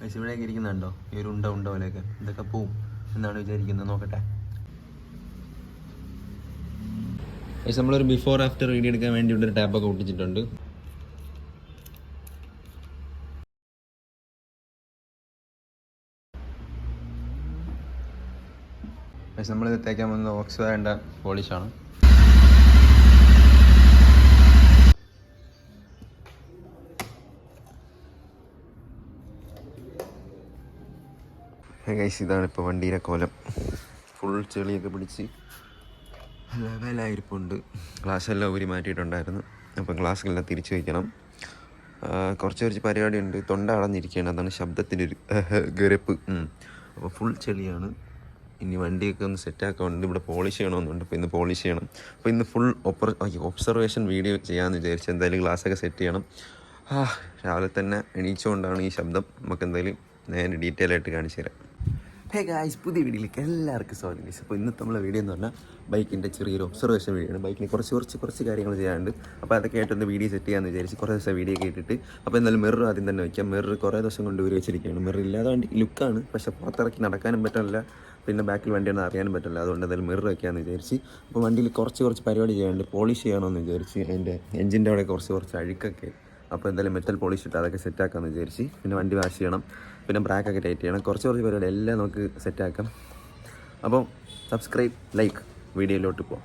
പക്ഷെ ഇവിടെയൊക്കെ ഇരിക്കുന്നുണ്ടോ ഈ ഒരു ഉണ്ട പോലെയൊക്കെ ഇതൊക്കെ പോവും എന്നാണ് വിചാരിക്കുന്നത്. നോക്കട്ടെ. പക്ഷെ നമ്മളൊരു ബിഫോർ ആഫ്റ്റർ വീഡിയോ എടുക്കാൻ വേണ്ടി ഇവിടെ ഒരു ടാപ്പൊക്കെ ഒട്ടിച്ചിട്ടുണ്ട്. പക്ഷെ നമ്മളിത് തേക്കാൻ പോകുന്നത് ഓക്സിഡൈൻ്റെ പോളിഷാണ്. ഗൈസ്, ഇതാണ് ഇപ്പോൾ വണ്ടിയുടെ കോലം. ഫുൾ ചെളിയൊക്കെ പിടിച്ച് ലെവലായിരിപ്പുണ്ട്. ഗ്ലാസ്സെല്ലാം ഊരി മാറ്റിയിട്ടുണ്ടായിരുന്നു. അപ്പോൾ ഗ്ലാസ്സെല്ലാം തിരിച്ചു വയ്ക്കണം. കുറച്ച് പരിപാടിയുണ്ട്. തൊണ്ട അടഞ്ഞിരിക്കുകയാണ്, അതാണ് ശബ്ദത്തിൻ്റെ ഒരു ഗരപ്പ്. അപ്പോൾ ഫുൾ ചെളിയാണ്. ഇനി വണ്ടിയൊക്കെ ഒന്ന് സെറ്റാക്കാനുണ്ട്. ഇവിടെ പോളിഷ് ചെയ്യണമെന്നുണ്ട്. അപ്പോൾ ഇന്ന് പോളിഷ് ചെയ്യണം. അപ്പോൾ ഇന്ന് ഫുൾ ഒബ്സർവേഷൻ വീഡിയോ ചെയ്യാമെന്ന് വിചാരിച്ചു. എന്തായാലും ഗ്ലാസ്സൊക്കെ സെറ്റ് ചെയ്യണം. രാവിലെ തന്നെ എണീച്ചുകൊണ്ടാണ് ഈ ശബ്ദം. നമുക്ക് എന്തായാലും ഞാൻ ഡീറ്റെയിൽ ആയിട്ട് കാണിച്ചു തരാം. ഹേ ഗായ്സ്, പുതിയ വീഡിയോയിലേക്ക് എല്ലാവർക്കും സ്വാഗതം ഗൈസ്. അപ്പോൾ ഇന്നത്തെ നമ്മളെ വീഡിയോ എന്ന് പറഞ്ഞാൽ ബൈക്കിൻ്റെ ചെറിയൊരു ഒബ്സർവേഷൻ വീഡിയോ ആണ്. ബൈക്കിന് കുറച്ച് കാര്യങ്ങൾ ചെയ്യാനുണ്ട്. അപ്പോൾ അതൊക്കെ ആയിട്ടൊന്ന് വീഡിയോ സെറ്റ് ചെയ്യാമെന്ന് വിചാരിച്ച് കുറേ ദിവസം വീഡിയോ ഒക്കെ ഇട്ടിട്ട്. അപ്പോൾ എന്തായാലും മിറർ ആദ്യം തന്നെ വയ്ക്കാം. മിറർ കുറേ ദിവസം കൊണ്ട് ഊരി വെച്ചിരിക്കുകയാണ്. മിറർ ഇല്ലാതെ വണ്ടി ലുക്കാണ്, പക്ഷേ പുറത്തിറക്കി നടക്കാനും പറ്റില്ല, പിന്നെ ബാക്കിൽ വണ്ടിയൊന്നും അറിയാനും പറ്റില്ല. അതുകൊണ്ട് എന്തായാലും മിറർ വയ്ക്കാമെന്ന് വിചാരിച്ച്. അപ്പോൾ വണ്ടിയിൽ കുറച്ച് പരിപാടി ചെയ്യാനുണ്ട്. പോളിഷ് ചെയ്യണമെന്ന് വിചാരിച്ച്. അതിൻ്റെ എഞ്ചിൻ്റെ അവിടെ കുറച്ച് അഴുക്കൊക്കെ. അപ്പോൾ എന്തായാലും മെറ്റൽ പോളിഷ് ഇട്ട് അതൊക്കെ സെറ്റാക്കാമെന്ന് വിചാരിച്ച്. പിന്നെ വണ്ടി വാഷ് ചെയ്യണം, പിന്നെ ബ്രാക്കൊക്കെ ടൈറ്റ് ചെയ്യണം. കുറച്ച് പരിപാടി എല്ലാം നമുക്ക് സെറ്റാക്കാം. അപ്പോൾ സബ്സ്ക്രൈബ്, ലൈക്ക്, വീഡിയോയിലോട്ട് പോകാം.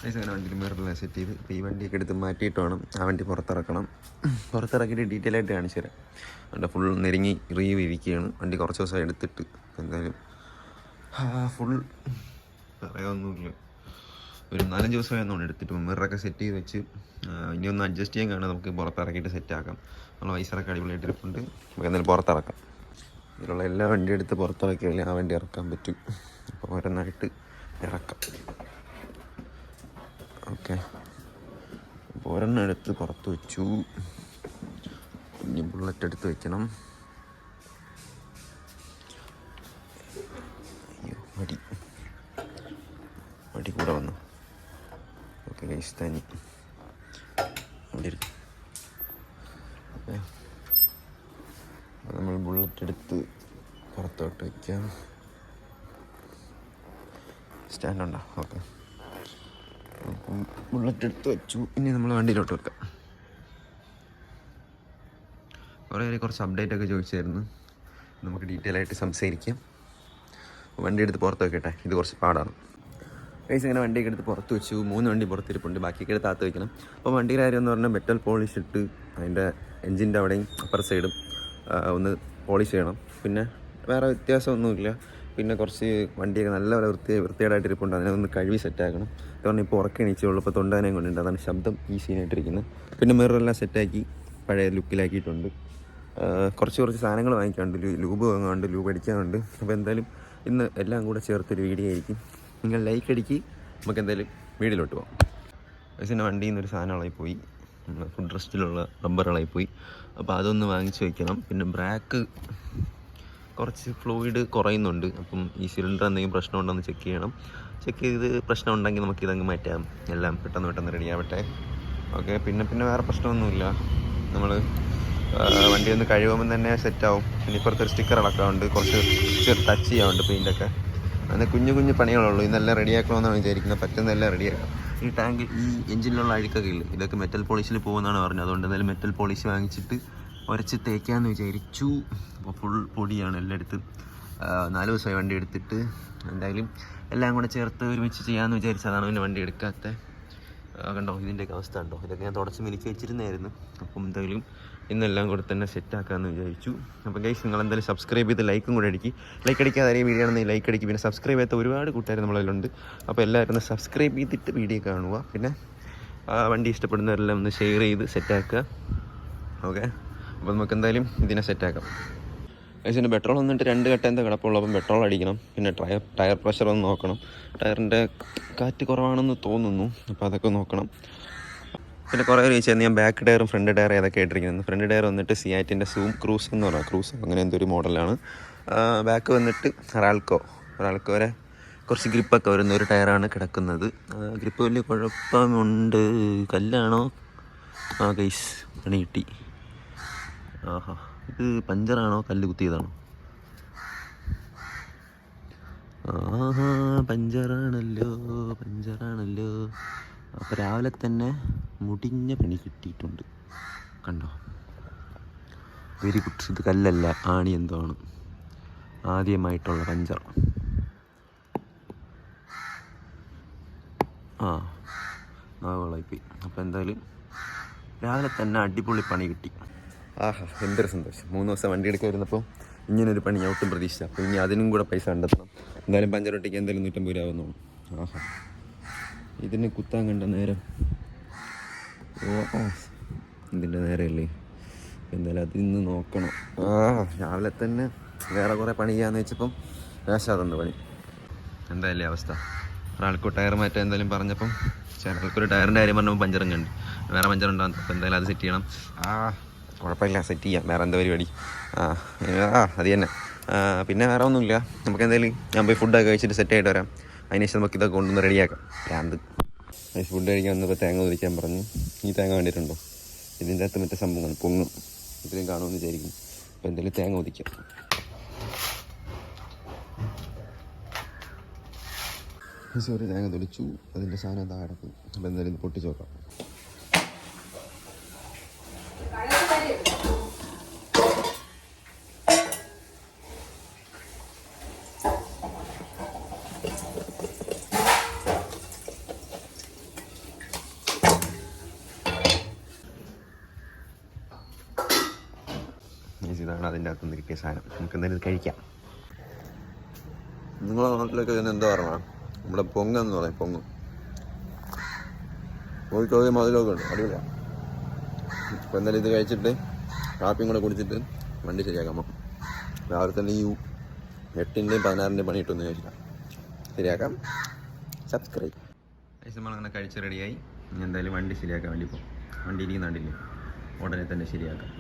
അങ്ങനെ വണ്ടിയിൽ മിററെല്ലാം സെറ്റ് ചെയ്ത് ഇപ്പോൾ ഈ വണ്ടിയൊക്കെ എടുത്ത് മാറ്റിയിട്ട് വേണം ആ വണ്ടി പുറത്തിറക്കിയിട്ട് ഡീറ്റെയിൽ ആയിട്ട് കാണിച്ചു തരാം. വണ്ടി ഫുൾ നെരുങ്ങി ഇരിക്കുകയാണ്. വണ്ടി കുറച്ച് ദിവസം എടുത്തിട്ട് എന്തായാലും ഫുൾ പറയാനൊന്നുമില്ല. ഒരു 4-5 ദിവസമായിരുന്നു എടുത്തിട്ട് മിററൊക്കെ സെറ്റ് ചെയ്ത് വെച്ച്. ഇനി ഒന്ന് അഡ്ജസ്റ്റ് ചെയ്യാൻ കാണാൻ നമുക്ക് പുറത്തിറക്കിയിട്ട് സെറ്റാക്കാം. നമ്മൾ വൈസറൊക്കെ അടിപൊളിയായിട്ട് ഇരിപ്പുണ്ട്. നമുക്ക് എന്തായാലും പുറത്തിറക്കാം. ഇതിലുള്ള എല്ലാ വണ്ടി എടുത്ത് പുറത്തിറക്കിയാലേ ആ വണ്ടി ഇറക്കാൻ പറ്റും. അപ്പോൾ ഓരോന്നായിട്ട് ഇറക്കാം. ഓക്കെ, അപ്പോൾ ഒരെണ്ണം എടുത്ത് പുറത്ത് വെച്ചു. ഇനി ബുള്ളറ്റ് എടുത്ത് വെക്കണം. അയ്യോ, വടി കൂടെ വന്നു. ഓക്കെ ഗൈസ്, തനി വണ്ടി എടുക്കും. ഓക്കെ, നമ്മൾ ബുള്ളറ്റ് എടുത്ത് പുറത്തോട്ട് വയ്ക്കാം. സ്റ്റാൻഡുണ്ടോ? ഓക്കെ, ബുള്ളറ്റ് എടുത്ത് വെച്ചു. ഇനി നമ്മൾ വണ്ടിയിലോട്ട് വെക്കാം. കുറച്ച് അപ്ഡേറ്റ് ഒക്കെ ചോദിച്ചായിരുന്നു. നമുക്ക് ഡീറ്റെയിൽ ആയിട്ട് സംസാരിക്കാം. വണ്ടി എടുത്ത് പുറത്ത് വെക്കട്ടെ, ഇത് കുറച്ച് പാടാണ്. ഗൈസ്, ഇങ്ങനെ വണ്ടിയൊക്കെ എടുത്ത് പുറത്ത് വെച്ചു. 3 വണ്ടി പുറത്തിരിപ്പുണ്ട്, ബാക്കിയൊക്കെ എടുത്ത് അകത്ത് വയ്ക്കണം. അപ്പോൾ വണ്ടിയുടെ കാര്യം എന്ന് പറഞ്ഞാൽ മെറ്റൽ പോളിഷ് ഇട്ട് അതിൻ്റെ എൻജിൻ്റെ അവിടെയും അപ്പർ സൈഡും ഒന്ന് പോളിഷ് ചെയ്യണം. പിന്നെ വേറെ വ്യത്യാസമൊന്നുമില്ല. പിന്നെ കുറച്ച് വണ്ടിയൊക്കെ നല്ല വൃത്തികേടായിട്ട് ഇരിപ്പുണ്ട്, അതിനെ ഒന്ന് കഴുകി സെറ്റാക്കണം. കാരണം ഇപ്പോൾ എണീച്ചുള്ളൂ. ഇപ്പോൾ തൊണ്ടാനേയും കൊണ്ടുണ്ട്, അതാണ് ശബ്ദം ഈ സീനായിട്ടിരിക്കുന്നത്. പിന്നെ മിററെല്ലാം സെറ്റാക്കി പഴയ ലുക്കിലാക്കിയിട്ടുണ്ട്. കുറച്ച് സാധനങ്ങൾ വാങ്ങിക്കാനുണ്ട്. Lube വാങ്ങാനുണ്ട്, lube അടിക്കാനുണ്ട്. അപ്പോൾ എന്തായാലും ഇന്ന് എല്ലാം കൂടെ ചേർത്തൊരു വീഡിയോ ആയിരിക്കും. നിങ്ങൾ ലൈക്ക് അടിക്ക്. നമുക്ക് എന്തായാലും വീഡിയോയിലോട്ട് പോകാം. പക്ഷേ വണ്ടിയിൽ നിന്നൊരു സാധനം ഇളകിപ്പോയി. Food റെസ്റ്റിലുള്ള rubber ഇളകിപ്പോയി. അപ്പോൾ അതൊന്ന് വാങ്ങിച്ച് വയ്ക്കണം. പിന്നെ ബ്രാക്ക് കുറച്ച് ഫ്ലൂയിഡ് കുറയുന്നുണ്ട്. അപ്പം ഈ സിലിണ്ടർ എന്തെങ്കിലും പ്രശ്നമുണ്ടോയെന്ന് ചെക്ക് ചെയ്യണം. ചെക്ക് ചെയ്ത് പ്രശ്നം ഉണ്ടെങ്കിൽ നമുക്കിതങ്ങ് മാറ്റാം. എല്ലാം പെട്ടെന്ന് റെഡി ആവട്ടെ. ഓക്കെ, പിന്നെ വേറെ പ്രശ്നമൊന്നുമില്ല. നമ്മൾ വണ്ടി ഒന്ന് കഴിയുമ്പം തന്നെ സെറ്റാവും. പിന്നെ ഇപ്പുറത്തൊരു സ്റ്റിക്കർ ഇളക്കാറുണ്ട്, കുറച്ച് ടച്ച് ചെയ്യാറുണ്ട് പെയിൻ്റൊക്കെ. അങ്ങനെ കുഞ്ഞു പണികളുള്ളൂ. ഇന്നെല്ലാം റെഡിയാക്കണമെന്നാണ് വിചാരിക്കുന്നത്. പറ്റുന്നതെല്ലാം റെഡിയാക്കാം. ഈ ടാങ്ക്, ഈ എഞ്ചിനിലുള്ള അഴുക്കൊക്കെ ഇല്ല, ഇതൊക്കെ മെറ്റൽ പോളിഷിൽ പോകുമെന്നാണ് പറഞ്ഞത്. അതുകൊണ്ട് എന്തായാലും മെറ്റൽ പോളിഷ് വാങ്ങിച്ചിട്ട് ഉരച്ച് തേക്കാമെന്ന് വിചാരിച്ചു. അപ്പോൾ ഫുൾ പൊടിയാണ് എല്ലായിടത്തും. 4 ദിവസമായി വണ്ടി എടുത്തിട്ട്. എന്തായാലും എല്ലാം കൂടെ ചേർത്ത് ഒരുമിച്ച് ചെയ്യാമെന്ന് വിചാരിച്ചതാണ് പിന്നെ വണ്ടി എടുക്കാത്ത. കണ്ടോ ഇതിൻ്റെയൊക്കെ അവസ്ഥ കണ്ടോ? ഇതൊക്കെ ഞാൻ തുടച്ച് മിനിക്ക് വെച്ചിരുന്നായിരുന്നു. അപ്പം എന്തായാലും ഇന്നെല്ലാം കൂടെ തന്നെ സെറ്റാക്കാമെന്ന് വിചാരിച്ചു. അപ്പോൾ ഗൈസ്, നിങ്ങൾ എന്തായാലും സബ്സ്ക്രൈബ് ചെയ്ത് ലൈക്കും കൂടെ അടിക്കും. ലൈക്ക് അടിക്കാതെ വീഡിയോ ആണെന്ന് ലൈക്ക് അടിക്കും. പിന്നെ സബ്സ്ക്രൈബ് ചെയ്യാത്ത ഒരുപാട് കൂട്ടുകാർ നമ്മളതിലുണ്ട്. അപ്പോൾ എല്ലാവരും ഒന്ന് സബ്സ്ക്രൈബ് ചെയ്തിട്ട് വീഡിയോ കാണുക. പിന്നെ വണ്ടി ഇഷ്ടപ്പെടുന്നവരെല്ലാം ഒന്ന് ഷെയർ ചെയ്ത് സെറ്റാക്കുക. ഓക്കെ, അപ്പോൾ നമുക്ക് എന്തായാലും ഇതിനെ സെറ്റാക്കാം. ഗൈസിൻ്റെ പെട്രോൾ വന്നിട്ട് 2 കട്ട എന്താ കിടപ്പുള്ളൂ. അപ്പം പെട്രോൾ അടിക്കണം. പിന്നെ ടയർ പ്രഷർ ഒന്ന് നോക്കണം. ടയറിൻ്റെ കാറ്റ് കുറവാണെന്ന് തോന്നുന്നു. അപ്പോൾ അതൊക്കെ നോക്കണം. പിന്നെ കുറേ ചോദിച്ചായിരുന്നു ഞാൻ ബാക്ക് ടയറും ഫ്രണ്ട് ടയർ ഏതൊക്കെ ആയിട്ടിരിക്കുന്നത്. ഫ്രണ്ട് ടയർ വന്നിട്ട് സിയാറ്റിൻ്റെ ക്രൂസ് എന്ന് പറയാം. ക്രൂസ് അങ്ങനെ എന്തൊരു മോഡലാണ്. ബാക്ക് വന്നിട്ട് ഒരാൾക്കോരെ കുറച്ച് ഗ്രിപ്പൊക്കെ വരുന്ന ഒരു ടയറാണ് കിടക്കുന്നത്. ഗ്രിപ്പ് വലിയ കുഴപ്പമുണ്ട്. കല്ലാണോ? ഗൈസ് പണി കിട്ടി. ഇത് പഞ്ചറാണോ കല്ല് കുത്തിയതാണോ? ആഹാ, പഞ്ചറാണല്ലോ. അപ്പോൾ രാവിലെ തന്നെ മുടിഞ്ഞ പണി കിട്ടിയിട്ടുണ്ട്. കണ്ടോ? Very good. ഇത് കല്ലല്ല, ആണി എന്തോ ആണ്. ആദ്യമായിട്ടുള്ള പഞ്ചർ. നാവുകളായിപ്പോയി. അപ്പോൾ എന്തായാലും രാവിലെ തന്നെ അടിപൊളി പണി കിട്ടി. ആഹാ, എന്തൊരു സന്തോഷം. 3 ദിവസം വണ്ടി എടുക്കാൻ വരുന്നപ്പോൾ ഇങ്ങനൊരു പണി ഞാൻ ഒട്ടും പ്രതീക്ഷിച്ച. അപ്പോൾ ഇനി അതിനും കൂടെ പൈസ കണ്ടെത്തണം. എന്തായാലും പഞ്ചറൊട്ടിക്ക് എന്തായാലും 150 രൂപ ആവുന്നു. ആഹാ, ഇതിന് കുത്താൻ കണ്ട നേരം. ഇതിൻ്റെ നേരമല്ലേ? എന്തായാലും അതിന്ന് നോക്കണം. രാവിലെ തന്നെ വേറെ കുറേ പണി ചെയ്യാമെന്ന് വെച്ചപ്പം വേഷാറുണ്ട് പണി. എന്തായാലും അവസ്ഥ. ഒരാൾക്ക് ടയർ മാറ്റാൻ എന്തായാലും പറഞ്ഞപ്പം ചിലർക്കൊരു ടയറിൻ്റെ കാര്യം പറഞ്ഞപ്പോൾ പഞ്ചറും കണ്ട്. വേറെ പഞ്ചറുണ്ടാകും. അപ്പോൾ എന്തായാലും അത് സെറ്റ് ചെയ്യണം. കുഴപ്പമില്ല, സെറ്റ് ചെയ്യാം. വേറെ എന്താ പരിപാടി? അത് തന്നെ. പിന്നെ വേറെ ഒന്നുമില്ല. നമുക്ക് എന്തായാലും ഞാൻ പോയി ഫുഡൊക്കെ കഴിച്ചിട്ട് സെറ്റായിട്ട് വരാം. അതിനുശേഷം നമുക്ക് ഇതൊക്കെ കൊണ്ടുവന്ന് റെഡിയാക്കാം. ഭ്രാന്ത്. ഫുഡ് കഴിക്കാൻ വന്നപ്പോൾ തേങ്ങ ഒതിക്കാൻ പറഞ്ഞു. ഈ തേങ്ങ കണ്ടിട്ടുണ്ടോ? ഇതിൻ്റെ അകത്ത് മറ്റേ സംഭവങ്ങൾ പൊങ്ങും. ഇതിലും കാണുമെന്ന് വിചാരിക്കും. അപ്പോൾ എന്തായാലും തേങ്ങ ഒതിക്കാം. ഒരു തേങ്ങ തൊളിച്ചു. അതിൻ്റെ സാധനം താഴെ പോയി. അപ്പോൾ എന്തായാലും ഇത് പൊട്ടിച്ച് നോക്കാം. ഇതാണ് അതിൻ്റെ അകത്തുനിന്ന് കിട്ടിയ സാധനം. നമുക്ക് എന്തായാലും ഇത് കഴിക്കാം. നിങ്ങളെ നാട്ടിലൊക്കെ ഇതിന് എന്താ പറഞ്ഞാൽ നമ്മുടെ പൊങ്ങെന്ന് പറയും. പൊങ്ങ് കോഴിക്കോട് മതിലൊക്കെ ഉണ്ട്. അടിപൊളിയാണ്. അപ്പോൾ എന്തായാലും ഇത് കഴിച്ചിട്ട് കാപ്പിയും കൂടെ കുടിച്ചിട്ട് വണ്ടി ശരിയാക്കാം. രാവിലെ തന്നെ ഈ 8-ൻ്റെയും 16-ൻ്റെയും പണി ഇട്ടൊന്ന് ചോദിച്ചില്ല. ശരിയാക്കാം. സബ്സ്ക്രൈബ്. നമ്മളങ്ങനെ കഴിച്ച് റെഡിയായി. ഇനി എന്തായാലും വണ്ടി ശരിയാക്കാൻ വേണ്ടി പോകും. വണ്ടി ഇരിക്കുന്നുണ്ടില്ലേ, ഉടനെ തന്നെ ശരിയാക്കാം.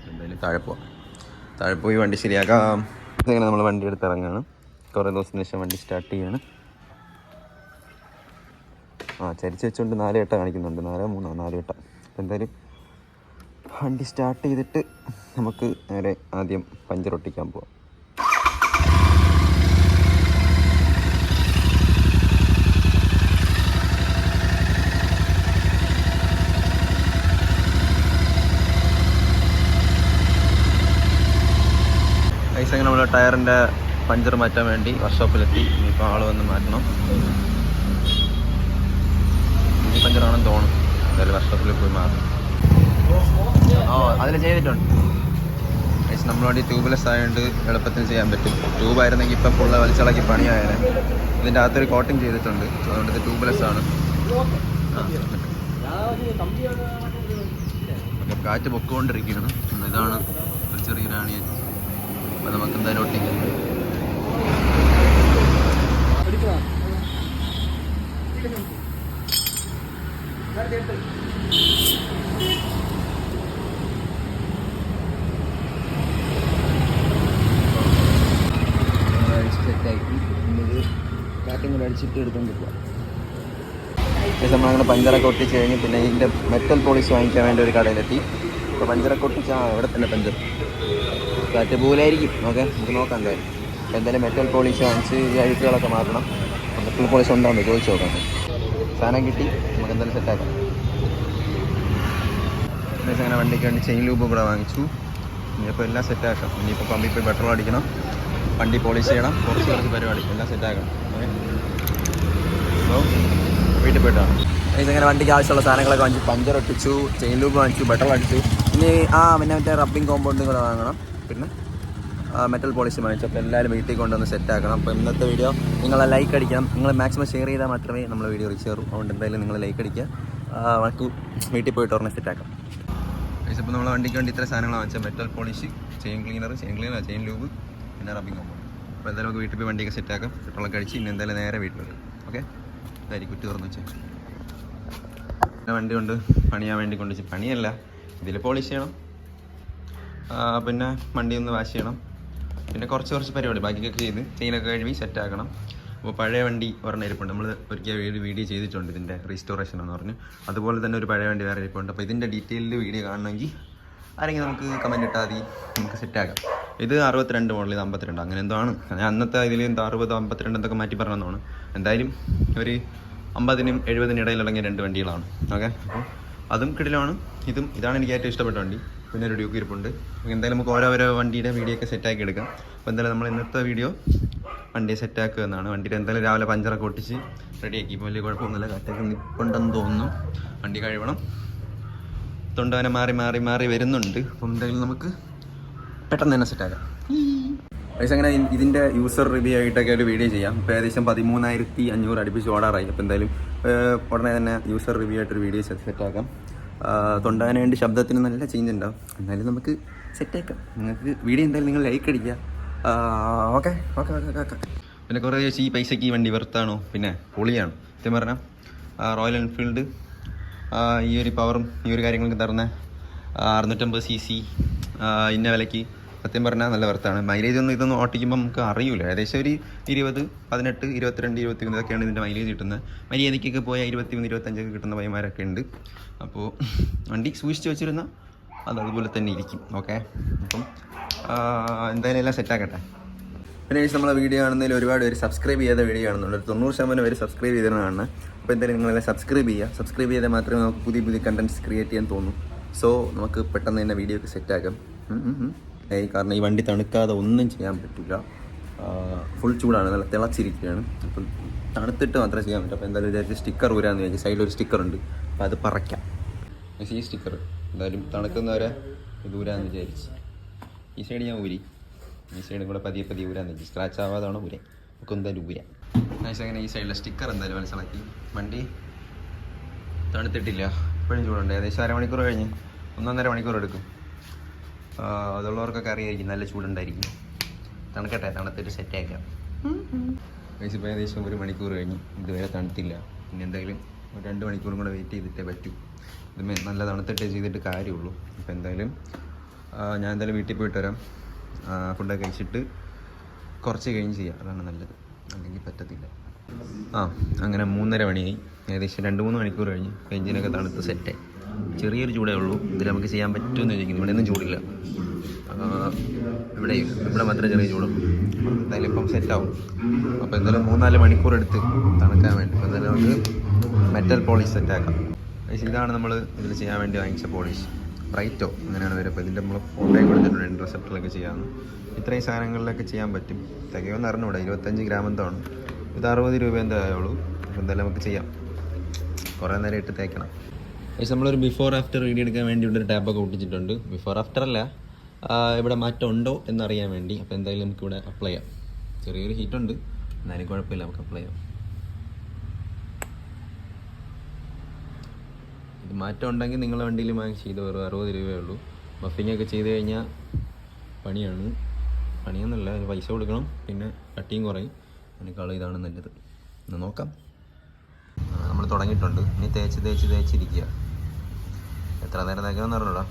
എന്തായാലും താഴെ പോയി വണ്ടി ശരിയാക്കാം. ഇങ്ങനെ നമ്മൾ വണ്ടി എടുത്ത് ഇറങ്ങുകയാണ്. കുറേ ദിവസത്തിന് ശേഷം വണ്ടി സ്റ്റാർട്ട് ചെയ്യാണ്. ചരിച്ച് വെച്ചുകൊണ്ട് 4 വട്ടം കാണിക്കുന്നുണ്ട്. 4 3 4 വട്ടം. അപ്പോൾ എന്തായാലും വണ്ടി സ്റ്റാർട്ട് ചെയ്തിട്ട് നമുക്ക് നേരെ ആദ്യം പഞ്ചർ ഒട്ടിക്കാൻ പോവാം. അങ്ങനെ നമ്മൾ ടയറിൻ്റെ പഞ്ചർ മാറ്റാൻ വേണ്ടി വർക്ക്ഷോപ്പിലെത്തി. ഇനിയിപ്പോൾ ആൾ വന്ന് മാറ്റണം. ഈ പഞ്ചറാണെന്ന് തോന്നും. എന്തായാലും വർക്ക്ഷോപ്പിൽ പോയി മാറണം. അതിൽ ചെയ്തിട്ടുണ്ട്. നമ്മൾ വേണ്ടി ട്യൂബ്ലെസ് ആയതുകൊണ്ട് എളുപ്പത്തിൽ ചെയ്യാൻ പറ്റും. ട്യൂബായിരുന്നെങ്കിൽ ഇപ്പം ഫുള്ള് വലിച്ചിളക്കി പണിയായാലും. ഇതിൻ്റെ അകത്തൊരു കോട്ടിങ് ചെയ്തിട്ടുണ്ട്. അതുകൊണ്ട് ഇത് ട്യൂബ്ലെസ് ആണ്. കാറ്റ് പൊക്കോണ്ടിരിക്കുകയാണ്. ഇതാണ് ഒരു ചെറിയൊരു ആണിയൻ. അപ്പോൾ നമുക്ക് എന്തായാലും ഒട്ടിക്കാം. കാറ്റും കൂടെ അടിച്ചിട്ട് എടുത്തോണ്ട് പോവാം. നമ്മളങ്ങനെ പഞ്ചറൊക്കെ ഒട്ടിച്ച് കഴിഞ്ഞ് പിന്നെ ഇതിൻ്റെ മെറ്റൽ പോളിഷ് വാങ്ങിക്കാൻ വേണ്ടി ഒരു കടയിലെത്തി. അപ്പോൾ പഞ്ചറൊക്കെ ഒട്ടിച്ച് ഇവിടെ തന്നെ പഞ്ചർ കാറ്റ് പോലായിരിക്കും. ഓക്കെ, നമുക്ക് നോക്കാം എന്തായാലും. അപ്പോൾ എന്തായാലും മെറ്റൽ പോളിഷ് വാങ്ങിച്ച് ഈ അഴുക്കുകളൊക്കെ മാറ്റണം. മെറ്റൽ പോളിഷ് ഉണ്ടാകുമ്പോൾ ചോദിച്ച് നോക്കാം. സാധനം കിട്ടി, നമുക്ക് എന്തായാലും സെറ്റാക്കാം. അങ്ങനെ വണ്ടിക്ക് വേണ്ടി ചെയിൻ ലൂബ് കൂടെ വാങ്ങിച്ചു. ഇനിയിപ്പോൾ എല്ലാം സെറ്റാക്കാം. ഇനിയിപ്പോൾ പമ്പിൽ പോയി പെട്രോൾ അടിക്കണം, വണ്ടി പോളിഷ് ചെയ്യണം, കുറച്ച് പരിപാടി എല്ലാം സെറ്റാക്കണം. ഓക്കെ, അപ്പോൾ വീട്ടിൽ പോയിട്ടാണ്. ഇതങ്ങനെ വണ്ടിക്ക് ആവശ്യമുള്ള സാധനങ്ങളൊക്കെ വാങ്ങിച്ചു. പഞ്ചർ ഒട്ടിച്ചു, ചെയിൻ ലൂബ് വാങ്ങിച്ചു, പെട്രോൾ അടിച്ചു. ഇനി പിന്നെ മറ്റേ റബ്ബിങ് കോമ്പൗണ്ടും കൂടെ വാങ്ങണം. പിന്നെ മെറ്റൽ പോളിഷ് വാങ്ങിച്ചു. അപ്പോൾ എല്ലാവരും വീട്ടിൽ കൊണ്ടുവന്ന് സെറ്റാക്കണം. അപ്പോൾ ഇന്നത്തെ വീഡിയോ നിങ്ങളെ ലൈക്ക് അടിക്കണം. നിങ്ങൾ മാക്സിമം ഷെയർ ചെയ്താൽ മാത്രമേ നമ്മൾ വീഡിയോ റീച്ച് കയറും. അതുകൊണ്ട് എന്തായാലും നിങ്ങൾ ലൈക്ക് അടിക്കുക. നമുക്ക് വീട്ടിൽ പോയിട്ട് ഉടനെ സെറ്റാക്കാം. ഇപ്പോൾ നമ്മൾ വണ്ടിക്ക് വേണ്ടി ഇത്ര സാധനങ്ങൾ വാങ്ങിച്ചാൽ metal polish, chain cleaner, chain lube, പിന്നെ റബ്ബിങ് കോമ്പൗണ്ട്. അപ്പോൾ എന്തായാലും നമുക്ക് വീട്ടിൽ പോയി വണ്ടിയൊക്കെ സെറ്റാക്കാം. പെട്രോളൊക്കെ അടിച്ച് ഇന്ന് എന്തായാലും നേരെ വീട്ടിലേക്ക്. ഓക്കെ, ഇതായിരിക്കും കുറ്റി തുറന്ന് വെച്ചാൽ വണ്ടി കൊണ്ട് പണിയാൻ വേണ്ടി കൊണ്ടുവച്ച് പണിയല്ല, ഇതിൽ പോളിഷ് ചെയ്യണം, പിന്നെ വണ്ടി ഒന്ന് വാഷ് ചെയ്യണം, പിന്നെ കുറച്ച് പരിപാടി ബാക്കിയൊക്കെ ചെയ്ത് ചെയിനൊക്കെ കഴുകി സെറ്റാക്കണം. അപ്പോൾ പഴയ വണ്ടി ഒരെണ്ണം ഇരിപ്പുണ്ട്. നമ്മൾ ഒരിക്കൽ വീഡിയോ ചെയ്തിട്ടുണ്ട് ഇതിൻ്റെ റീസ്റ്റോറേഷൻ എന്ന് പറഞ്ഞ്. അതുപോലെ തന്നെ ഒരു പഴയ വണ്ടി വേറെ ഇരിപ്പുണ്ട്. അപ്പോൾ ഇതിൻ്റെ ഡീറ്റെയിൽഡ് വീഡിയോ കാണണമെങ്കിൽ ആരെങ്കിലും നമുക്ക് കമൻറ്റ് ഇട്ടാൽ മതി, നമുക്ക് സെറ്റാക്കാം. ഇത് 62 മോഡൽ, ഇത് 52 അങ്ങനെ എന്തോ ആണ്. ഞാൻ അന്നത്തെ ഇതിൽ എന്തോ 60 52 എന്തൊക്കെ മാറ്റി പറഞ്ഞതാണ്. എന്തായാലും ഒരു 50-നും 70-നും ഇടയിലിറങ്ങിയ 2 വണ്ടികളാണ്. ഓക്കെ, അപ്പോൾ അതും കിടിലാണ്. ഇതാണ് എനിക്ക് ഏറ്റവും ഇഷ്ടപ്പെട്ട വണ്ടി. പിന്നെ ഒരു ഡ്യൂക്ക് ഇരിപ്പുണ്ട്. എന്തായാലും നമുക്ക് ഓരോ വണ്ടിയുടെ വീഡിയോ ഒക്കെ സെറ്റാക്കി എടുക്കാം. അപ്പോൾ എന്തായാലും നമ്മൾ ഇന്നത്തെ വീഡിയോ വണ്ടി സെറ്റാക്കുക എന്നാണ്. വണ്ടിയിൽ എന്തായാലും രാവിലെ പഞ്ചറൊക്കെ ഒട്ടിച്ച് റെഡിയാക്കി. ഇപ്പോൾ വലിയ കുഴപ്പമൊന്നുമില്ല, കാറ്റൊക്കെ നിൽപ്പുണ്ടെന്ന് തോന്നുന്നു. വണ്ടി കഴിയണം, തൊണ്ടവനെ മാറി വരുന്നുണ്ട്. അപ്പോൾ എന്തായാലും നമുക്ക് പെട്ടെന്ന് തന്നെ സെറ്റാക്കാം. അങ്ങനെ ഇതിൻ്റെ യൂസർ റിവ്യൂ ആയിട്ടൊക്കെ ഒരു വീഡിയോ ചെയ്യാം. ഇപ്പോൾ ഏകദേശം 13,500 അടുപ്പിച്ച് ഓടാറായി. അപ്പോൾ എന്തായാലും ഉടനെ തന്നെ യൂസർ റിവ്യൂ ആയിട്ടൊരു വീഡിയോ സെറ്റാക്കാം. തൊണ്ടാൻ വേണ്ടി ശബ്ദത്തിന് നല്ല ചേഞ്ച് ഉണ്ടാവും. എന്നാലും നമുക്ക് സെറ്റാക്കാം. നിങ്ങൾക്ക് വീഡിയോ എന്തായാലും നിങ്ങൾ ലൈക്ക് അടിക്കുക. ഓക്കെ. പിന്നെ കുറേ ചോദിച്ചു ഈ പൈസയ്ക്ക് ഈ വണ്ടി വെറുത്താണോ? പിന്നെ പൊളിയാണ് സത്യം പറഞ്ഞാൽ. റോയൽ എൻഫീൽഡ് ഈ ഒരു പവറും ഈ ഒരു കാര്യങ്ങളൊക്കെ തരുന്ന 650 cc ഇന്ന വിലയ്ക്ക് സത്യം പറഞ്ഞാൽ നല്ല വെറുത്താണ്. മൈലേജ് ഇതൊന്നും ഓട്ടിക്കുമ്പോൾ നമുക്ക് അറിയില്ല. ഏകദേശം ഒരു 20, 18, 22, 21 ഇതൊക്കെയാണ് ഇതിൻ്റെ മൈലേജ് കിട്ടുന്നത്. മര്യാദയ്ക്കൊക്കെ പോയാൽ 21, 25 കിട്ടുന്ന പയ്യന്മാരൊക്കെ ഉണ്ട്. അപ്പോൾ വണ്ടി സൂക്ഷിച്ച് വെച്ചിരുന്നാൽ അത് അതുപോലെ തന്നെ ഇരിക്കും. ഓക്കെ, അപ്പം എന്തായാലും എല്ലാം സെറ്റാക്കട്ടെ. പിന്നെ നമ്മളെ വീഡിയോ കാണുന്നതിൽ ഒരുപാട് പേര് സബ്സ്ക്രൈബ് ചെയ്യാതെ വീഡിയോ കാണുന്നുണ്ട്. 90% പേര് സബ്സ്ക്രൈബ് ചെയ്തതാണ് കാണുന്നത്. അപ്പോൾ എന്തായാലും നിങ്ങളെല്ലാം സബ്സ്ക്രൈബ് ചെയ്യുക. സബ്സ്ക്രൈബ് ചെയ്താൽ മാത്രമേ നമുക്ക് പുതിയ കണ്ടൻറ്റ്സ് ക്രിയേറ്റ് ചെയ്യാൻ തോന്നും. സോ നമുക്ക് പെട്ടെന്ന് തന്നെ വീഡിയോ ഒക്കെ സെറ്റാക്കാം. കാരണം ഈ വണ്ടി തണുക്കാതെ ഒന്നും ചെയ്യാൻ പറ്റില്ല. ഫുൾ ചൂടാണ്, നല്ല തിളച്ചിരിക്കുകയാണ്. അപ്പം തണുത്തിട്ട് മാത്രമേ ചെയ്യാൻ പറ്റൂ. അപ്പോൾ എന്തായാലും വിചാരിച്ച് സ്റ്റിക്കർ ഊരാന്ന് വിചാരിച്ചു. സൈഡിലൊരു സ്റ്റിക്കറുണ്ട്, അപ്പോൾ അത് പറയ്ക്കാം. ഈ സ്റ്റിക്കർ എന്തായാലും തണുക്കുന്നവരെ ഇത് ഊരാന്ന് വിചാരിച്ച് ഈ സൈഡ് ഞാൻ ഊരി, ഈ സൈഡും കൂടെ പതിയെ ഊരാന്ന് വെച്ചു. സ്ക്രാച്ച് ആവാതാണ് ഊരാൻ. നമുക്ക് എന്തായാലും ഊരാം. അങ്ങനെ ഈ സൈഡിലെ സ്റ്റിക്കർ എന്തായാലും മനസ്സിലാക്കി. വണ്ടി തണുത്തിട്ടില്ല, ഇപ്പോഴും ചൂടുണ്ട്. ഏകദേശം അരമണിക്കൂർ കഴിഞ്ഞ് 1.5 മണിക്കൂർ എടുക്കും. അതുള്ളവർക്കൊക്കെ അറിയായിരിക്കും നല്ല ചൂടുണ്ടായിരിക്കും. തണുക്കട്ടെ, തണുത്തിട്ട് സെറ്റാക്കാം. ഇപ്പോൾ ഏകദേശം 1 മണിക്കൂർ കഴിഞ്ഞ് ഇതുവരെ തണുത്തില്ല. പിന്നെ എന്തായാലും ഒരു 2 മണിക്കൂറും കൂടെ വെയിറ്റ് ചെയ്തിട്ടേ പറ്റൂ. ഇത് നല്ല തണുത്തിട്ടേ ചെയ്തിട്ട് കാര്യമുള്ളൂ. അപ്പോൾ എന്തായാലും ഞാൻ എന്തായാലും വീട്ടിൽ പോയിട്ട് വരാം. ഫുഡൊക്കെ കഴിച്ചിട്ട് കുറച്ച് കഴിഞ്ഞ് ചെയ്യാം, അതാണ് നല്ലത്. അല്ലെങ്കിൽ പറ്റത്തില്ല. അങ്ങനെ 3:30 മണിയായി. ഏകദേശം 2-3 മണിക്കൂർ കഴിഞ്ഞ് എഞ്ചിനൊക്കെ തണുത്ത് സെറ്റായി. ചെറിയൊരു ചൂടേ ഉള്ളൂ. ഇതിൽ നമുക്ക് ചെയ്യാൻ പറ്റുമെന്ന് ചോദിക്കുന്നു. ഇവിടെ ഒന്നും ചൂടില്ല, ഇവിടെ മാത്രമേ ചെറിയ ചൂടുള്ളൂ. എന്തായാലും ഇപ്പം സെറ്റാവും. അപ്പോൾ എന്തായാലും 3-4 മണിക്കൂർ എടുത്ത് തണുക്കാൻ വേണ്ടി. അപ്പോൾ എന്തായാലും നമുക്ക് മെറ്റൽ പോളിഷ് സെറ്റാക്കാം. ഇതാണ് നമ്മൾ ഇതിൽ ചെയ്യാൻ വേണ്ടി വാങ്ങിച്ച പോളിഷ്. ബ്രൈറ്റോ അങ്ങനെയാണ് വരും. അപ്പോൾ ഇതിൻ്റെ നമ്മൾ ഫോട്ടോയൊക്കെ കൊടുത്തിട്ടുണ്ട്. ഇൻ്റർസെപ്റ്ററിലൊക്കെ ചെയ്യാമെന്ന്. ഇത്രയും സാധനങ്ങളിലൊക്കെ ചെയ്യാൻ പറ്റും. തികയൊന്നും അറിഞ്ഞൂടെ, 25 ഗ്രാം എന്താണ്. ഇത് 60 രൂപ എന്താ ആയുള്ളൂ. അപ്പോൾ എന്തായാലും നമുക്ക് ചെയ്യാം. കുറേ നേരം ഇട്ട് തേക്കണം. നമ്മളൊരു ബിഫോർ ആഫ്റ്റർ വീഡിയോ എടുക്കാൻ വേണ്ടി ഇവിടെ ഒരു ടാപ്പൊക്കെ ഒട്ടിച്ചിട്ടുണ്ട്. ബിഫോർ ആഫ്റ്റർ അല്ല, ഇവിടെ മാറ്റം ഉണ്ടോ എന്നറിയാൻ വേണ്ടി. അപ്പോൾ എന്തായാലും നമുക്കിവിടെ അപ്ലൈ ചെയ്യാം. ചെറിയൊരു ഹീറ്റുണ്ട്, എന്നാലും കുഴപ്പമില്ല, നമുക്ക് അപ്ലൈ ചെയ്യാം. ഇത് മാറ്റം ഉണ്ടെങ്കിൽ നിങ്ങളുടെ വണ്ടിയിൽ വാങ്ങി ചെയ്ത് വെറും 60 രൂപയേ ഉള്ളൂ. ബഫിംഗ് ഒക്കെ ചെയ്ത് കഴിഞ്ഞാൽ പണിയൊന്നുമില്ല, പൈസ കൊടുക്കണം. പിന്നെ കട്ടിയും കുറയും. അതിനേക്കാളും ഇതാണ് നല്ലത്. ഒന്ന് നോക്കാം. നമ്മൾ തുടങ്ങിയിട്ടുണ്ട്. ഇനി തേച്ചിരിക്കുക. എത്ര നേരം തേക്കാമെന്ന് പറഞ്ഞോടാ.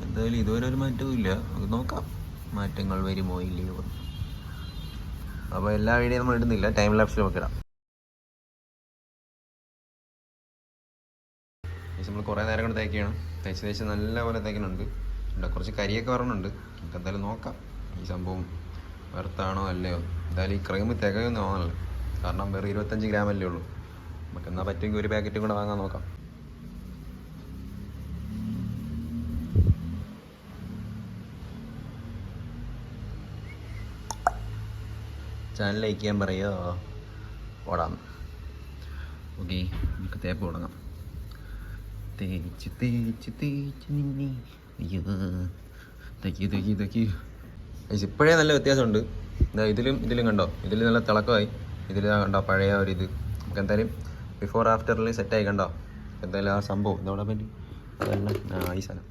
എന്തായാലും ഇതുവരെ ഒരു മാറ്റവും ഇല്ല. നമുക്ക് നോക്കാം മാറ്റങ്ങൾ വരുമോ ഇല്ലയോ. അപ്പോൾ എല്ലാ വീഡിയോ നമ്മൾ ഇടുന്നില്ല, ടൈം ലാപ്സിൽ നമുക്ക് ഇടാം. നമ്മൾ കുറേ നേരം കൊണ്ട് തേക്കുകയാണ്. തേച്ച് നല്ല പോലെ തേക്കുന്നുണ്ട്. കുറച്ച് കരിയൊക്കെ വരണുണ്ട്. നമുക്ക് എന്തായാലും നോക്കാം ഈ സംഭവം വെറുത്താണോ അല്ലയോ. എന്തായാലും ഈ ക്രീം തികയൊന്നും ആണല്ലോ, കാരണം വെറും 25 ഗ്രാം അല്ലേ ഉള്ളൂ. നമുക്ക് എന്നാൽ പറ്റുമെങ്കിൽ ഒരു പാക്കറ്റും കൂടെ വാങ്ങാൻ നോക്കാം. ചാനൽ ലൈക്ക് ചെയ്യാൻ പറയുമോ? ഓടാം. ഓക്കെ, നമുക്ക് തേപ്പ് തുടങ്ങാം. തേച്ച് നിന്നെ ഇപ്പോഴേ നല്ല വ്യത്യാസമുണ്ട്. ഇതിലും കണ്ടോ, ഇതിൽ നല്ല തിളക്കമായി. ഇതിൽ കണ്ടോ പഴയ ഒരു ഇത്. നമുക്ക് എന്തായാലും ബിഫോർ ആഫ്റ്ററിൽ സെറ്റായി കണ്ടോ. എന്തായാലും ആ സംഭവം ഇതോടെ പറ്റി അതെല്ലാം ഈ സാധനം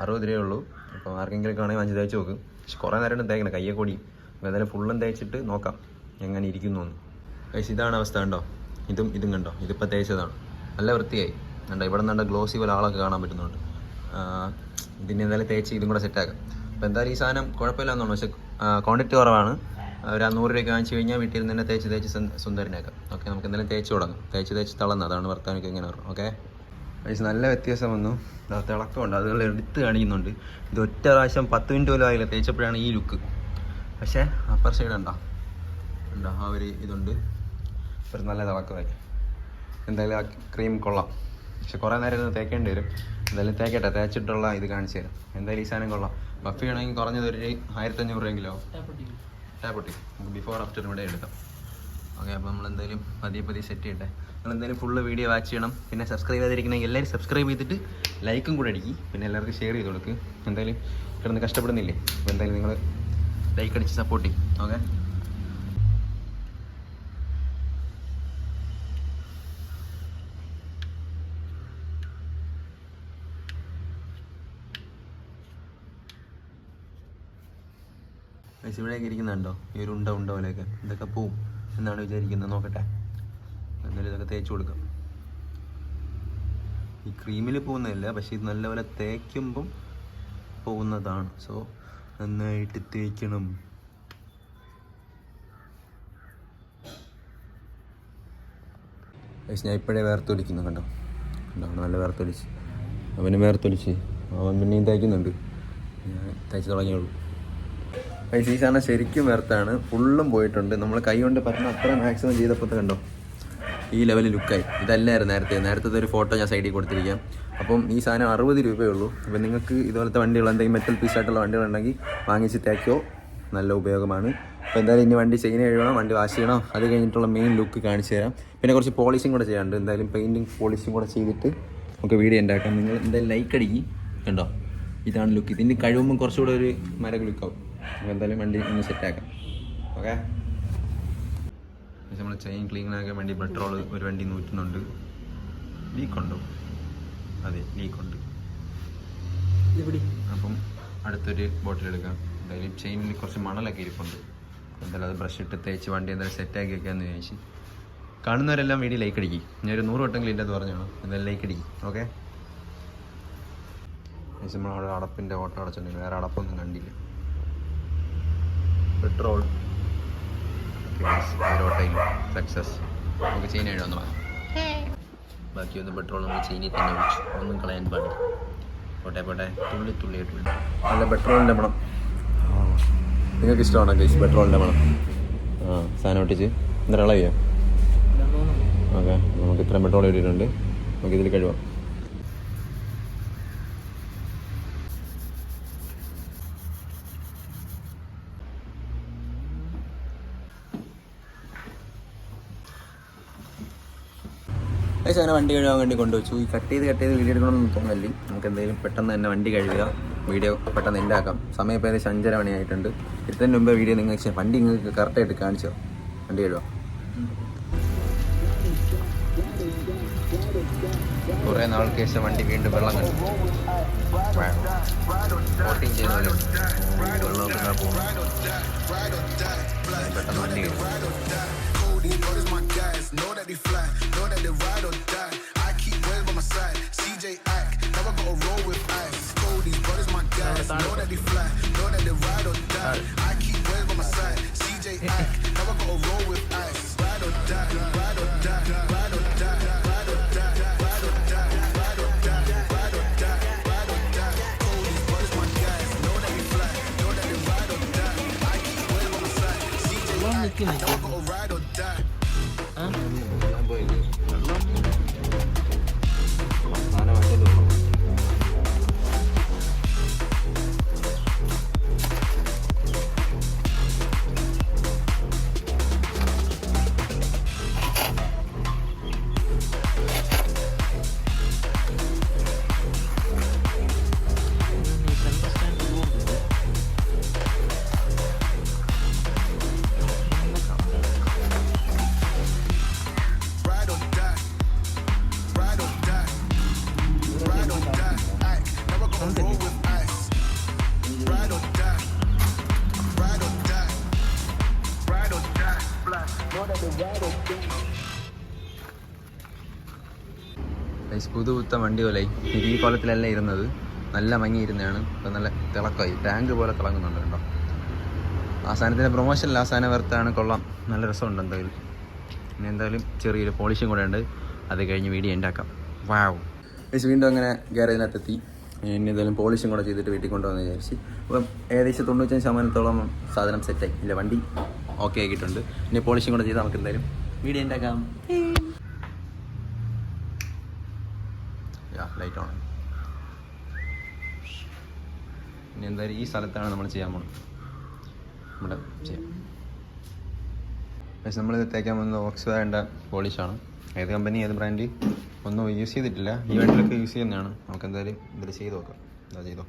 60 രൂപയേ ഉള്ളൂ. അപ്പോൾ ആർക്കെങ്കിലും ആണെങ്കിൽ വാങ്ങി തേച്ച് നോക്ക്. പക്ഷെ കുറേ നേരം തേക്കണം, കയ്യെ കൂടി. അപ്പോൾ എന്തായാലും ഫുള്ളും തേച്ചിട്ട് നോക്കാം എങ്ങനെ ഇരിക്കുന്നു എന്ന്. ഇതാണ് അവസ്ഥ കണ്ടോ. ഇതും കണ്ടോ, ഇതിപ്പോൾ തേച്ചതാണ്. നല്ല വൃത്തിയായി കണ്ടോ. ഇവിടെ നിന്നുണ്ട് ഗ്ലോസി പോലെ ആളൊക്കെ കാണാൻ പറ്റുന്നുണ്ട്. ഇതിന് എന്തായാലും തേച്ച് ഇതും കൂടെ സെറ്റാക്കാം. അപ്പോൾ എന്തായാലും ഈ സാധനം കുഴപ്പമില്ലാന്ന് തോന്നുന്നു. പക്ഷേ ക്വാണ്ടിറ്റി കുറവാണ്. ഒരു 100 രൂപയ്ക്ക് വാങ്ങിച്ച് കഴിഞ്ഞാൽ വീട്ടിൽ നിന്ന് തേച്ച് സുന്ദരനാക്കാം. ഓക്കെ, നമുക്ക് എന്തായാലും തേച്ച് തുടങ്ങാം. തേച്ച് തളർന്ന്, അതാണ് വർത്താനൊക്കെ ഇങ്ങനെ വരും. ഓക്കെ, പൈസ നല്ല വ്യത്യാസം വന്നു. തിളക്കമുണ്ട്, അതുകൾ എടുത്ത് കാണിക്കുന്നുണ്ട്. ഇത് ഒറ്റ പ്രാവശ്യം 10 മിനിറ്റ് പോലും ആയില്ല തേച്ചപ്പോഴാണ് ഈ ലുക്ക്. പക്ഷേ അപ്പർ സൈഡ് ഉണ്ടോ ആ ഒരു ഇതുണ്ട്, ഒരു നല്ല തിളക്കമായി. എന്തായാലും ആ ക്രീം കൊള്ളാം. പക്ഷെ കുറേ നേരം ഇരുന്ന് തേക്കേണ്ടി വരും. എന്തായാലും തേക്കട്ടെ, തേച്ചിട്ടുള്ള ഇത് കാണിച്ചു തരാം. എന്തായാലും ഈ സാധനം കൊള്ളാം. ബഫി ആണെങ്കിൽ കുറഞ്ഞത് ഒരു 1500 രൂപയെങ്കിലോ. ടാപ്പൊട്ടി നമുക്ക് ബിഫോർ ആഫ്റ്റർ ഇവിടെ എടുക്കാം. ഓക്കെ, അപ്പോൾ നമ്മളെന്തായാലും പതിയെ സെറ്റ് ചെയ്യട്ടെ. നിങ്ങളെന്തായാലും ഫുള്ള് വീഡിയോ വാച്ച് ചെയ്യണം. പിന്നെ സബ്സ്ക്രൈബ് ചെയ്തിരിക്കണമെങ്കിൽ എല്ലാവരും സബ്സ്ക്രൈബ് ചെയ്തിട്ട് ലൈക്കും കൂടെ അടിക്കും. പിന്നെ എല്ലാവർക്കും ഷെയർ ചെയ്ത് കൊടുക്ക്. എന്തായാലും കിടന്ന് കഷ്ടപ്പെടുന്നില്ലേ, അപ്പോൾ എന്തായാലും നിങ്ങൾ ലൈക്ക് അടിച്ച് സപ്പോർട്ട് ചെയ്യും. ഓക്കെ, ഇവിടെയൊക്കെ ഇരിക്കുന്നുണ്ടോ ഈ ഒരു ഉണ്ട പോലെയൊക്കെ, ഇതൊക്കെ പോവും എന്നാണ് വിചാരിക്കുന്നത്. നോക്കട്ടെ, എന്തായാലും ഇതൊക്കെ തേച്ച് കൊടുക്കാം. ഈ ക്രീമിൽ പോകുന്നതല്ല, പക്ഷേ ഇത് നല്ലപോലെ തേക്കുമ്പം പോകുന്നതാണ്. സോ നന്നായിട്ട് തേക്കണം. ഞാൻ ഇപ്പോഴേ വേർത്തൊലിക്കുന്നു, കണ്ടോ നല്ല വേർത്തൊലിച്ച്. അവന് വേർത്തൊലിച്ച് അവൻ പിന്നെയും തേക്കുന്നുണ്ട്. ഞാൻ തേച്ച് തുടങ്ങിയുള്ളൂ. ഈ സാധനം ശരിക്കും വേർത്താണ്, ഫുള്ളും പോയിട്ടുണ്ട്. നമ്മൾ കൈ കൊണ്ട് പറ്റുന്ന അത്ര മാക്സിമം ചെയ്തപ്പോൾ കണ്ടോ ഈ ലെവലിൽ ലുക്കായി. ഇതല്ലായിരുന്നു നേരത്തെ ഒരു ഫോട്ടോ ഞാൻ സൈഡിൽ കൊടുത്തിരിക്കാം. അപ്പം ഈ സാധനം 60 രൂപയേ ഉള്ളൂ. അപ്പം നിങ്ങൾക്ക് ഇതുപോലത്തെ വണ്ടികൾ എന്തെങ്കിലും മെറ്റൽ പീസായിട്ടുള്ള വണ്ടികളുണ്ടെങ്കിൽ വാങ്ങിച്ച് തേക്കോ, നല്ല ഉപയോഗമാണ്. അപ്പോൾ എന്തായാലും ഇനി വണ്ടി ചെയിൻ കഴുകണം, വണ്ടി വാഷ് ചെയ്യണം. അത് കഴിഞ്ഞിട്ടുള്ള മെയിൻ ലുക്ക് കാണിച്ചു തരാം. പിന്നെ കുറച്ച് പോളിഷിങ് കൂടെ ചെയ്യാനുണ്ട്. എന്തായാലും പെയിൻറ്റിങ് പോളിഷിങ് കൂടെ ചെയ്തിട്ട് നമുക്ക് വീഡിയോ ഉണ്ടാക്കാം. നിങ്ങൾ എന്തായാലും ലൈക്ക് അടിക്കും. കണ്ടോ, ഇതാണ് ലുക്ക്. ഇതിൻ്റെ കഴിവുമ്പം കുറച്ചുകൂടെ ഒരു മരക ലുക്കാവും. അപ്പോൾ എന്തായാലും വണ്ടി ഒന്ന് സെറ്റാക്കാം. ഓക്കെ, നമ്മൾ ചെയിൻ ക്ലീൻ ആക്കാൻ വേണ്ടി പെട്രോൾ ഒരു വണ്ടി നൂറ്റുന്നുണ്ട്. ലീക്കുണ്ടോ? അതെ, ലീക്കുണ്ട്. അപ്പം അടുത്തൊരു ബോട്ടിൽ എടുക്കാം. എന്തായാലും ചെയിനിൽ കുറച്ച് മണലൊക്കെ ഇരിപ്പുണ്ട്. എന്തായാലും അത് ബ്രഷ് ഇട്ട് തേച്ച് വണ്ടി എന്തായാലും സെറ്റാക്കി വെക്കാമെന്ന് വിചാരിച്ച്. കാണുന്നവരെല്ലാം വീഡിയോ ലൈക്ക് അടിക്കും. ഞാൻ ഒരു 100 വട്ടമെങ്കിലും ഇല്ലെന്ന് പറഞ്ഞാണ്. എന്തായാലും ലൈക്ക് അടിക്കും. ഓക്കെ, നമ്മളവിടെ അടപ്പിൻ്റെ ഓട്ടം അടച്ചിട്ടുണ്ടെങ്കിൽ വേറെ അടപ്പൊന്നും കണ്ടില്ല. പെട്രോൾ ഓട്ടയിൽ സക്സസ്. നമുക്ക് ചെയിൻ എഴുതാൻ പറയാം. ബാക്കി ഒന്ന് പെട്രോൾ നമ്മൾ ചെയിനിൽ തന്നെ ഒഴിച്ചു, ഒന്നും കളയാൻ പാടില്ല. പോട്ടെ തുള്ളിയായിട്ട് നല്ല പെട്രോളിൻ്റെ മണം. നിങ്ങൾക്ക് ഇഷ്ടമാണോ ഗൈസ് പെട്രോളിൻ്റെ മണം? സാധനം ഒട്ടിച്ച് എന്താ ഇളവിയോ? ഓക്കെ, നമുക്ക് ഇത്രയും പെട്രോൾ ഇട്ടിട്ടുണ്ട്. നമുക്ക് ഇതിൽ കഴിവാം. അങ്ങനെ വണ്ടി കഴുകാൻ വേണ്ടി കൊണ്ടുവച്ചു. ഈ കട്ട് ചെയ്ത് വീഡിയോ എടുക്കണമെന്ന് തോന്നല്ലേ. നമുക്ക് എന്തെങ്കിലും പെട്ടെന്ന് തന്നെ വണ്ടി കഴുകുക, വീഡിയോ പെട്ടെന്ന് ഉണ്ടാക്കാം. സമയം ഇപ്പോൾ ഏകദേശം 5:30 മണിയായിട്ടുണ്ട്. ഇതിന് മുമ്പേ വീഡിയോ നിങ്ങൾക്ക് വണ്ടി നിങ്ങൾക്ക് കറക്റ്റായിട്ട് കാണിച്ചോ. വണ്ടി കഴുകാം. കുറേ നാൾക്ക് ശേഷം വണ്ടി വീണ്ടും വെള്ളം കണ്ടു. കോട്ടിങ് ചെയ്താലും വെള്ളമൊക്കെ പോകും. പെട്ടെന്ന് വണ്ടി കഴുകും. These brothers my guys, know that they fly, know that they ride or die. I keep well by my side, CJ act, now I gotta roll with ice. These brothers my guys, know that they fly, know that they ride or die. I keep well by my side, CJ act, now I gotta roll with ice. Ride or die, ride or die, ride or die, ride or die, ride or die, ride or die, ride or die, ride or die. These brothers my guys, know that they fly, know that they ride or die. I keep well by my side, CJ act, now I gotta ride or die. പുതുപുത്ത വണ്ടി പോലെ ഈ കോലത്തിലല്ല ഇരുന്നത്, നല്ല മങ്ങിയിരുന്നതാണ്. ഇപ്പം നല്ല തിളക്കമായി, tank പോലെ തിളങ്ങുന്നുണ്ട് കേട്ടോ. ആ സാധനത്തിൻ്റെ പ്രൊമോഷനിൽ ആ സാധനം വർത്താണ്, കൊള്ളാം, നല്ല രസമുണ്ട്. എന്തായാലും ഇനി എന്തായാലും ചെറിയൊരു പോളിഷും കൂടെ ഉണ്ട്, അത് കഴിഞ്ഞ് വീഡിയോ ഉണ്ടാക്കാം. വാവ്, പക്ഷേ വീണ്ടും അങ്ങനെ ഗ്യാരേജിനകത്തെത്തി. ഇനി എന്തെങ്കിലും പോളിഷും കൂടെ ചെയ്തിട്ട് വീട്ടിൽ കൊണ്ടുവന്ന് വിചാരിച്ച്. അപ്പം ഏകദേശം 95% സാധനം സെറ്റായി. ഇല്ല, വണ്ടി ഓക്കെ ആക്കിയിട്ടുണ്ട്. ഇനി പോളിഷും കൂടെ ചെയ്ത് നമുക്ക് എന്തായാലും വീഡിയോ ഉണ്ടാക്കാം. Light on. ഇനി എന്തായാലും ഈ സ്ഥലത്താണ് നമ്മൾ ചെയ്യാൻ പോകുന്നത്. ഇവിടെ ചെയ്യാം. പക്ഷേ നമ്മളിത് തേക്കാൻ പോകുന്നത് ഓക്സ്ഫാൻ്റെ പോളിഷാണ്. ഏത് കമ്പനി ഏത് ബ്രാൻഡ് ഒന്നും യൂസ് ചെയ്തിട്ടില്ല. ഈ വണ്ടിയിലൊക്കെ യൂസ് ചെയ്യുന്നതാണ്. നമുക്ക് എന്തായാലും ഇതിൽ ചെയ്ത് നോക്കാം. എന്താ ചെയ്തോ.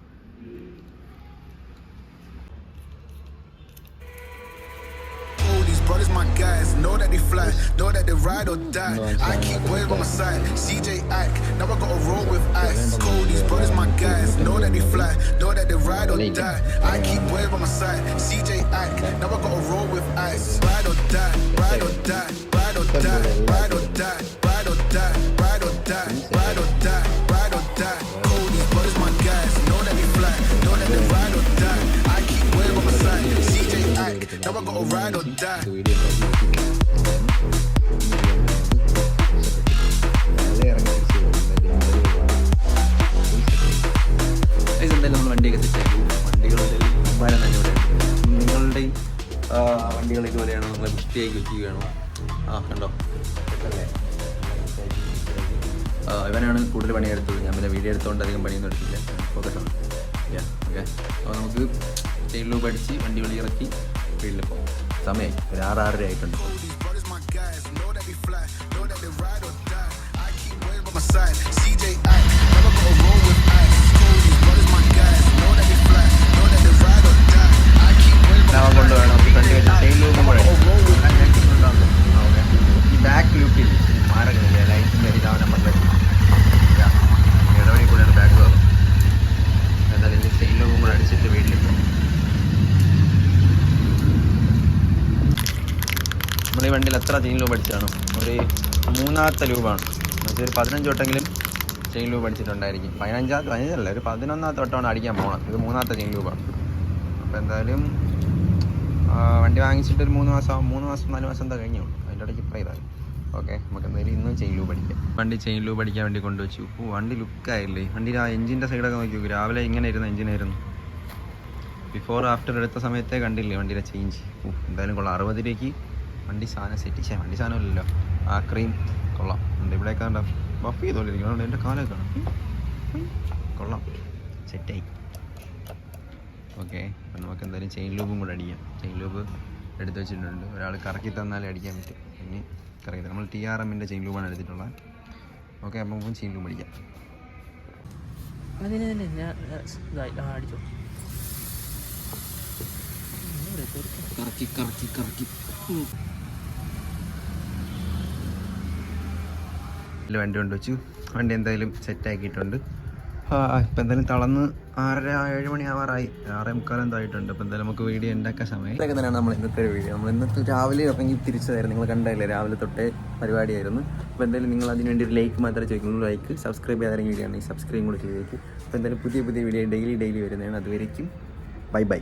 Brothers, my guys, know that they fly, know that they ride or die. I keep waves by my side, CJ Ack, now I gotta roll with ice. Cold, these brothers, my guys, know that they fly, know that they ride or die. I keep waves by my side, CJ Ack, now I gotta roll with ice. Ride or die, ride or die, ride or die, ride or die, ride or die, ride or die, ride or die, ride or die. Cold, these brothers, my guys, know that they fly, know that they ride or die. I keep waves by my side, CJ Ack, now I gotta ride or die. എന്തായാലും നമ്മൾ വണ്ടിയൊക്കെ സെറ്റാക്കി. വണ്ടികളുടെ ഭാരം തന്നെ ഇവിടെ ഉണ്ട്. നിങ്ങളുടെയും വണ്ടികൾ ഇതുപോലെയാണോ? നിങ്ങൾ വൃത്തിയാക്കി വെക്കുകയാണോ? കണ്ടോ അല്ലേ? ഇവനാണ് കൂടുതൽ പണിയെടുത്തത്. ഞാൻ പിന്നെ വീഡിയോ എടുത്തുകൊണ്ട് അധികം പണിയൊന്നും എടുത്തില്ല. ഫോക്കസാണ്. ഓക്കെ. അപ്പോൾ നമുക്ക് ചെയിൻ ലൂപ്പ് അടിച്ച് വണ്ടി വെളി ഇറക്കി വീട്ടിൽ പോകും. സമയമായി ഒരു 6-6:30 ആയിട്ടുണ്ട്. കൊണ്ട് വേണം ഫ്രണ്ട് ചെയിൻ ലൂപ്പും കൂടെ. ഈ ബാക്ക് ലൂപ്പിൽ മാറകളില്ല. ലൈറ്റിൻ്റെ ഇതാവും നമ്പറിലേക്ക് ഇടവഴി കൂടെയാണ് ബാക്ക് വരും. എന്തായാലും ഇതിൻ്റെ ചെയിൻ ലൂപ്പും കൂടെ അടിച്ചിട്ട് വീട്ടിൽ പോകും. നമ്മുടെ ഈ വണ്ടിയിൽ എത്ര ചെയിൻ ലൂപ്പ് അടിച്ചാണ്? ഒരു 3ാമത്തെ ലൂപ്പാണ്. എന്നുവെച്ചാൽ ഒരു 15 വട്ടമെങ്കിലും ചെയിൻ ലൂപ്പ് അടിച്ചിട്ടുണ്ടായിരിക്കും. 15അല്ല, ഒരു 11ാമത്തെ വട്ടമാണ് അടിക്കാൻ പോകണം. ഇത് 3ാമത്തെ ചെയിൻ ലൂപ്പാണ്. അപ്പോൾ എന്തായാലും വണ്ടി വാങ്ങിച്ചിട്ട് ഒരു 3 മാസം 4 മാസം എന്താ കഴിഞ്ഞുള്ളൂ. അതിൻ്റെ ഇടയ്ക്ക് ഇപ്പം ഇതായി. ഓക്കെ, നമുക്ക് എന്തായാലും ഇന്നും ചെയിൻ ലൂപ്പ് അടിക്കാം. വണ്ടി ചെയിൻ ലൂപ്പ് അടിക്കാൻ വേണ്ടി കൊണ്ടുവച്ചു. വണ്ടി ലുക്കായില്ലേ? വണ്ടി ആ എഞ്ചിൻ്റെ സൈഡൊക്കെ നോക്കി നോക്കി. രാവിലെ ഇങ്ങനെ ഇരുന്ന എഞ്ചിനായിരുന്നു. ബിഫോർ ആഫ്റ്റർ എടുത്ത സമയത്തേ കണ്ടില്ലേ വണ്ടിയുടെ ചേഞ്ച്. എന്തായാലും കൊള്ളാം. 60 രൂപയ്ക്ക് വണ്ടി സാധനം സെറ്റ് ചെയ്യാം. വണ്ടി സാധനമില്ലല്ലോ. ആ ക്രീം കൊള്ളാം. ഇവിടെയൊക്കെ കണ്ട ബഫ് ചെയ്തോണ്ടിരിക്കണം. അതുകൊണ്ട് എൻ്റെ കാലൊക്കെ കാണാം. കൊള്ളാം, സെറ്റായി. ഓക്കെ, അപ്പം നമുക്ക് എന്തായാലും ചെയിൻ ലൂപ്പും കൂടെ അടിക്കാം. ചെയിൻ ലൂപ്പ് എടുത്ത് വെച്ചിട്ടുണ്ട്. ഒരാൾ കറക്കി തന്നാലേ അടിക്കാൻ പറ്റും. ഇനി കറക്കി നമ്മൾ TRMൻ്റെ ചെയിൻ ലൂപ്പാണ് എടുത്തിട്ടുള്ളത്. ഓക്കെ, അപ്പം നമുക്ക് ചെയിൻ ലൂപ്പ് അടിക്കാം. കറക്കി വണ്ടി കൊണ്ടുവച്ചു. വണ്ടി എന്തായാലും സെറ്റാക്കിയിട്ടുണ്ട്. ഇപ്പം എന്തായാലും തളർന്ന് 6:30-7 മണി ആവാറായി. 6:45 എന്തായിട്ടുണ്ട്. അപ്പോൾ എന്തായാലും നമുക്ക് വീഡിയോ ഉണ്ടാക്കാൻ സമയം. ഇതൊക്കെ തന്നെയാണ് നമ്മൾ ഇന്നത്തെ വീഡിയോ. നമ്മൾ ഇന്നത്തെ രാവിലെ ഇറങ്ങി തിരിച്ചതായിരുന്നു. നിങ്ങൾ കണ്ടല്ലേ, രാവിലെ തൊട്ടേ പരിപാടിയായിരുന്നു. അപ്പോൾ എന്തായാലും നിങ്ങൾ അതിന് വേണ്ടി ഒരു ലൈക്ക് മാത്രമേ ചോദിക്കുള്ളൂ. ലൈക്ക് സബ്സ്ക്രൈബ് ചെയ്യാതെ വീഡിയോ ആണ്. ഈ സബ്സ്ക്രൈബും കൂടി ചെയ്തേക്ക്. അപ്പോൾ എന്തായാലും പുതിയ വീഡിയോ ഡെയിലി വരുന്നതാണ്. അതുവരേക്കും ബൈ.